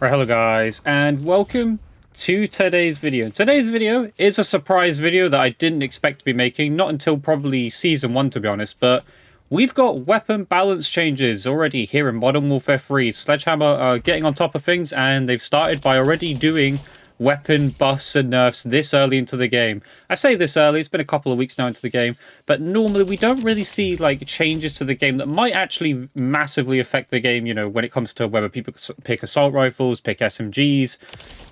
Right, hello guys, and welcome to today's video. Today's video is a surprise video that I didn't expect to be making, not until probably Season 1 to be honest, but we've got weapon balance changes already here in Modern Warfare 3. Sledgehammer are getting on top of things, and they've started by already doing weapon buffs and nerfs this early into the game. I say this early, it's been a couple of weeks now into the game, but normally we don't really see like changes to the game that might actually massively affect the game, you know, when it comes to whether people pick assault rifles, pick SMGs.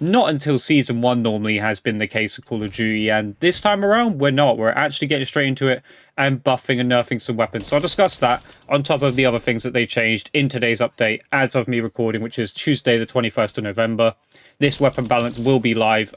Not until Season 1 normally has been the case of Call of Duty, and this time around we're not. We're actually getting straight into it and buffing and nerfing some weapons. So I'll discuss that on top of the other things that they changed in today's update as of me recording, which is Tuesday the 21st of November. This weapon balance will be live,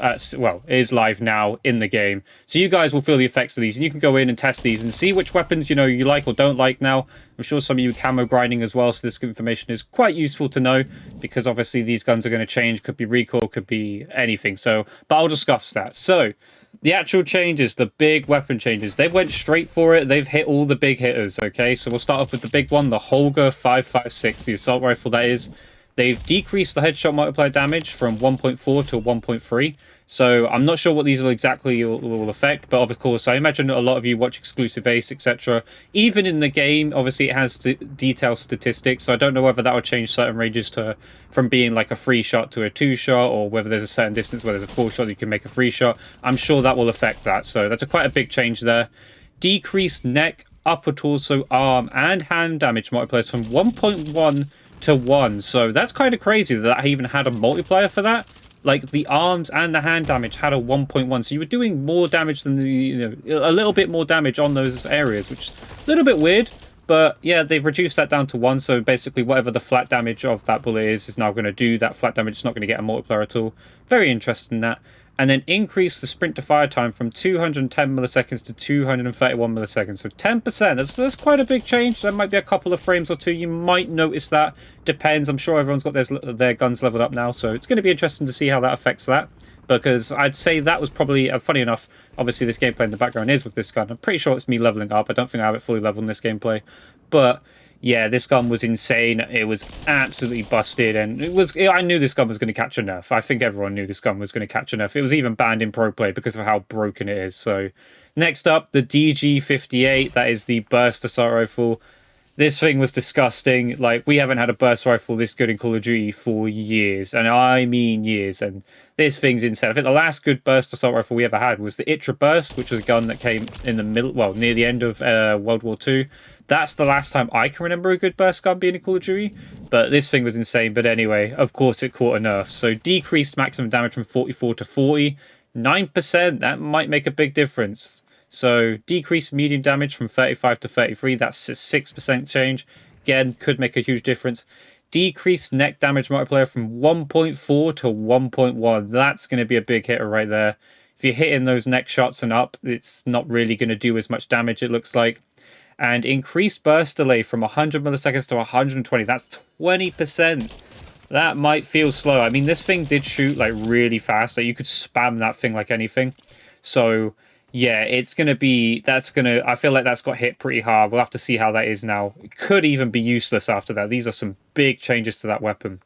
is live now in the game. So you guys will feel the effects of these, and you can go in and test these and see which weapons, you know, you like or don't like now. I'm sure some of you are camo grinding as well, so this information is quite useful to know, because obviously these guns are going to change. Could be recoil, could be anything. So, but I'll discuss that. So, the actual changes, the big weapon changes, they went straight for it. They've hit all the big hitters, okay? So we'll start off with the big one, the Holger 5.56, the assault rifle that is. They've decreased the headshot multiplier damage from 1.4 to 1.3. So I'm not sure what these will exactly will affect, but of course I imagine a lot of you watch Exclusive Ace, etc. Even in the game, obviously it has detailed statistics, so I don't know whether that will change certain ranges from being like a 3-shot to a 2-shot, or whether there's a certain distance where there's a 4-shot you can make a 3-shot. I'm sure that will affect that, so that's quite a big change there. Decreased neck, upper torso, arm, and hand damage multipliers from 1.1 to 1, so that's kind of crazy that I even had a multiplier for that. Like, the arms and the hand damage had a 1.1, so you were doing more damage than the, you know, a little bit more damage on those areas, which is a little bit weird. But yeah, they've reduced that down to 1, so basically whatever the flat damage of that bullet is now going to do that flat damage. It's not going to get a multiplier at all. Very interesting, that. And then increase the sprint to fire time from 210 milliseconds to 231 milliseconds. So 10%. That's quite a big change. There might be a couple of frames or two. You might notice that. Depends. I'm sure everyone's got their guns leveled up now. So it's going to be interesting to see how that affects that. Because I'd say that was probably, funny enough, obviously this gameplay in the background is with this gun. I'm pretty sure it's me leveling up. I don't think I have it fully leveled in this gameplay. But yeah, this gun was insane. It was absolutely busted, and I knew this gun was going to catch a nerf. I think everyone knew this gun was going to catch a nerf. It was even banned in pro play because of how broken it is. So, next up, the DG58. That is the burst assault rifle. This thing was disgusting. Like, we haven't had a burst rifle this good in Call of Duty for years, and I mean years. And this thing's insane. I think the last good burst assault rifle we ever had was the Itra Burst, which was a gun that came in the middle, well, near the end of World War II. That's the last time I can remember a good burst gun being in Call of Duty, but this thing was insane. But anyway, of course it caught a nerf. So decreased maximum damage from 44 to 40, 9%. That might make a big difference. So decreased medium damage from 35 to 33. That's a 6% change. Again, could make a huge difference. Decreased neck damage multiplier from 1.4 to 1.1. That's going to be a big hitter right there. If you're hitting those neck shots and up, it's not really going to do as much damage, it looks like. And increased burst delay from 100 milliseconds to 120. That's 20%. That might feel slow. I mean, this thing did shoot like really fast. Like, you could spam that thing like anything. So yeah, it's going to be, I feel like that's got hit pretty hard. We'll have to see how that is now. It could even be useless after that. These are some big changes to that weapon.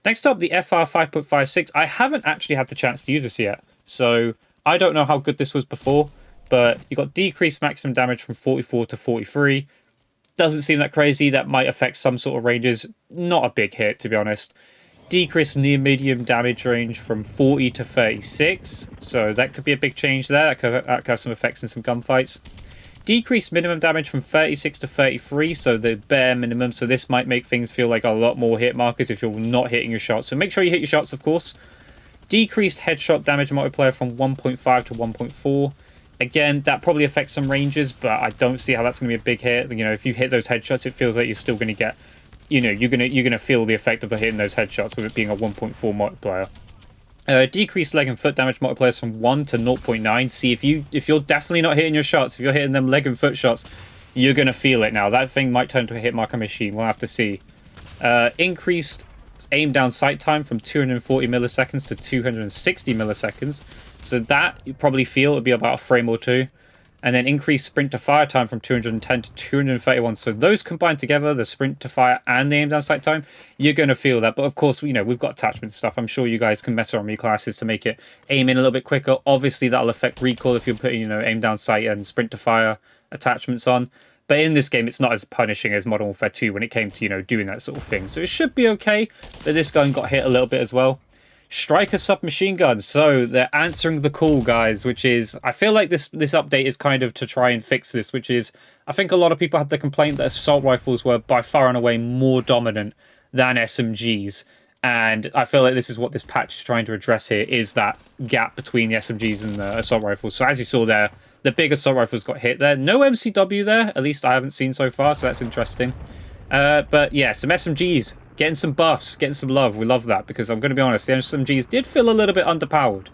Next up, the FR 5.56. I haven't actually had the chance to use this yet, so I don't know how good this was before. But you got decreased maximum damage from 44 to 43. Doesn't seem that crazy. That might affect some sort of ranges. Not a big hit, to be honest. Decreased near-medium damage range from 40 to 36. So that could be a big change there. That could have some effects in some gunfights. Decreased minimum damage from 36 to 33. So the bare minimum. So this might make things feel like a lot more hit markers if you're not hitting your shots. So make sure you hit your shots, of course. Decreased headshot damage multiplier from 1.5 to 1.4. Again, that probably affects some ranges, but I don't see how that's going to be a big hit. You know, if you hit those headshots, it feels like you're still going to get, you know, you're gonna feel the effect of hitting those headshots with it being a 1.4 multiplier. Decreased leg and foot damage multipliers from 1 to 0.9. See, if you're definitely not hitting your shots, if you're hitting them leg and foot shots, you're going to feel it now. That thing might turn to a hit marker machine. We'll have to see. Increased aim down sight time from 240 milliseconds to 260 milliseconds. So that you probably feel it'd be about a frame or two. and then increased sprint to fire time from 210 to 231. So those combined together, the sprint to fire and the aim down sight time, you're going to feel that. But of course, you know, we've got attachment stuff. I'm sure you guys can mess around with your classes to make it aim in a little bit quicker. Obviously, that'll affect recoil if you're putting, you know, aim down sight and sprint to fire attachments on. But in this game, it's not as punishing as Modern Warfare 2 when it came to, you know, doing that sort of thing. So it should be okay. But this gun got hit a little bit as well. Striker submachine guns. So they're answering the call, guys, which is, I feel like this update is kind of to try and fix this, which is, I think a lot of people had the complaint that assault rifles were by far and away more dominant than SMGs. And I feel like this is what this patch is trying to address here, is that gap between the SMGs and the assault rifles. So as you saw there, the big assault rifles got hit there. No MCW there, at least I haven't seen so far, so that's interesting. But yeah, some SMGs. Getting some buffs, getting some love. We love that, because I'm going to be honest, the SMGs did feel a little bit underpowered.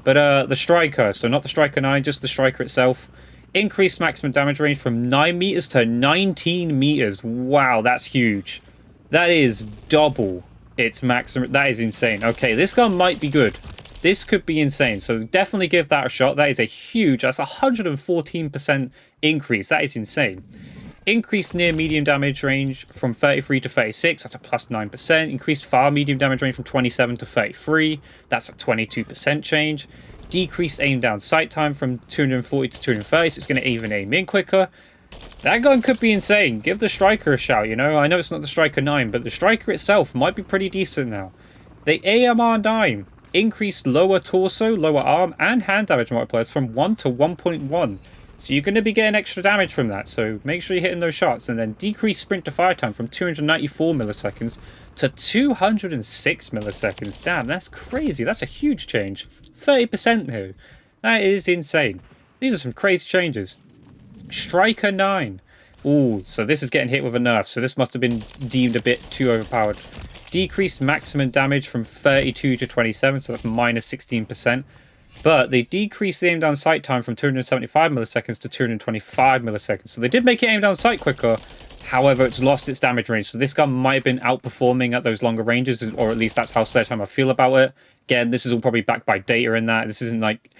But the Striker, so not the Striker 9, just the Striker itself, increased maximum damage range from 9 meters to 19 meters. Wow, that's huge. That is double its maximum. That is insane. Okay, this gun might be good. This could be insane, so definitely give that a shot. That is a huge, that's 114% increase. That is insane. Increased near medium damage range from 33 to 36, that's a plus 9%. Increased far medium damage range from 27 to 33, that's a 22% change. Decreased aim down sight time from 240 to 230, so it's going to even aim in quicker. That gun could be insane. Give the Striker a shout, you know. I know it's not the Striker 9, but the Striker itself might be pretty decent now. The AMR 9 increased lower torso, lower arm, and hand damage multipliers from 1 to 1.1. So you're going to be getting extra damage from that, so make sure you're hitting those shots. And then decrease sprint to fire time from 294 milliseconds to 206 milliseconds. Damn, that's crazy. That's a huge change. 30% here. That is insane. These are some crazy changes. Striker 9. Ooh, so this is getting hit with a nerf, so this must have been deemed a bit too overpowered. Decreased maximum damage from 32 to 27, so that's minus 16%. But they decreased the aim down sight time from 275 milliseconds to 225 milliseconds. So they did make it aim down sight quicker. However, it's lost its damage range. So this gun might have been outperforming at those longer ranges, or at least that's how Sledgehammer feel about it. Again, this is all probably backed by data in that. This isn't like...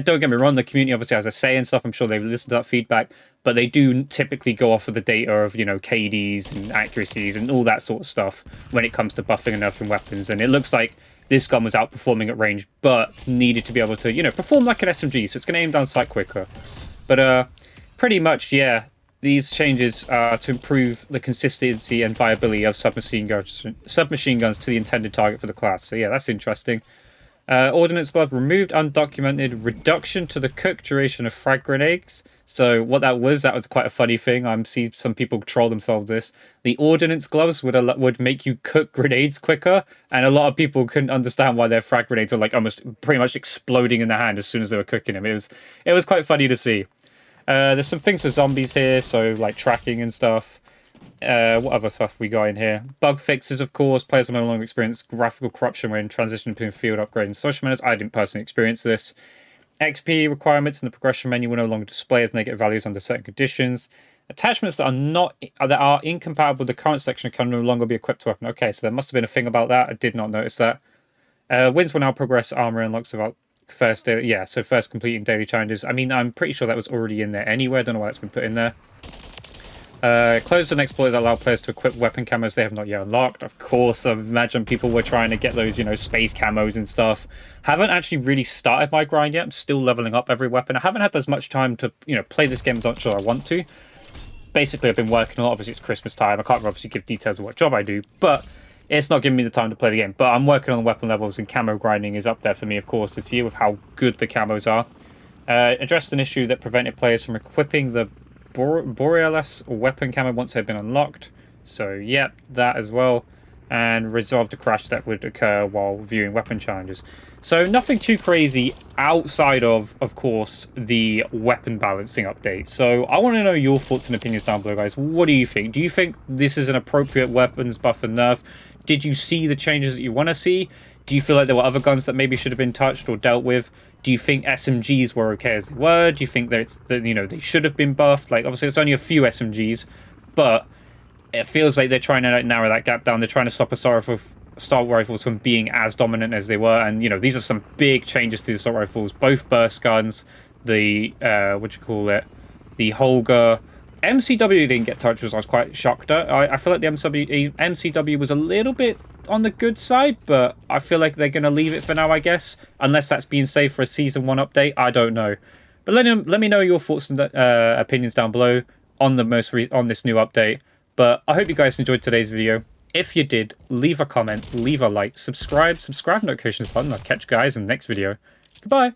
Don't get me wrong, the community obviously has a say and stuff. I'm sure they've listened to that feedback. But they do typically go off of the data of, you know, KDs and accuracies and all that sort of stuff when it comes to buffing and nerfing weapons. And it looks like this gun was outperforming at range, but needed to be able to, you know, perform like an SMG, so it's going to aim down sight quicker. But pretty much, yeah, these changes are to improve the consistency and viability of submachine guns to the intended target for the class. So yeah, that's interesting. Ordnance glove removed undocumented reduction to the cook duration of frag grenades. So what that was quite a funny thing. I see some people troll themselves this. The ordnance gloves would make you cook grenades quicker, and a lot of people couldn't understand why their frag grenades were like almost pretty much exploding in the hand as soon as they were cooking them. It was quite funny to see. There's some things for zombies here, so like tracking and stuff. What other stuff we got in here? Bug fixes, of course. Players will no longer experience graphical corruption when transitioning between field upgrade and social minutes. I didn't personally experience this. XP requirements in the progression menu will no longer display as negative values under certain conditions. Attachments that are incompatible with the current section can no longer be equipped to weapon. Okay, so there must have been a thing about that. I did not notice that. Wins will now progress armor unlocks about first daily. Yeah, so first completing daily challenges. I mean, I'm pretty sure that was already in there anyway. I don't know why that's been put in there. Closed and exploits that allow players to equip weapon camos they have not yet unlocked. Of course, I imagine people were trying to get those, you know, space camos and stuff. Haven't actually really started my grind yet. I'm still leveling up every weapon. I haven't had as much time to, you know, play this game as much as I want to. Basically, I've been working a lot. Obviously, it's Christmas time. I can't obviously give details of what job I do, but it's not giving me the time to play the game. But I'm working on the weapon levels, and camo grinding is up there for me, of course, this year with how good the camos are. Addressed an issue that prevented players from equipping the Borealis weapon camo once they've been unlocked. So, yep, that as well. And resolved a crash that would occur while viewing weapon challenges. So, nothing too crazy outside of course, the weapon balancing update. So, I want to know your thoughts and opinions down below, guys. What do you think? Do you think this is an appropriate weapons buff and nerf? Did you see the changes that you want to see? Do you feel like there were other guns that maybe should have been touched or dealt with? Do you think SMGs were okay as they were? Do you think that you know, they should have been buffed? Like, obviously, it's only a few SMGs, but it feels like they're trying to like narrow that gap down. They're trying to stop assault rifles from being as dominant as they were. And, you know, these are some big changes to the assault rifles. Both burst guns, the, the holger. MCW didn't get touched, which I was quite shocked at. I feel like the MCW was a little bit on the good side, but I feel like they're going to leave it for now, I guess. Unless that's being saved for a Season 1 update, I don't know. But let me know your thoughts and opinions down below on on this new update. But I hope you guys enjoyed today's video. If you did, leave a comment, leave a like, subscribe notifications button. I'll catch you guys in the next video. Goodbye.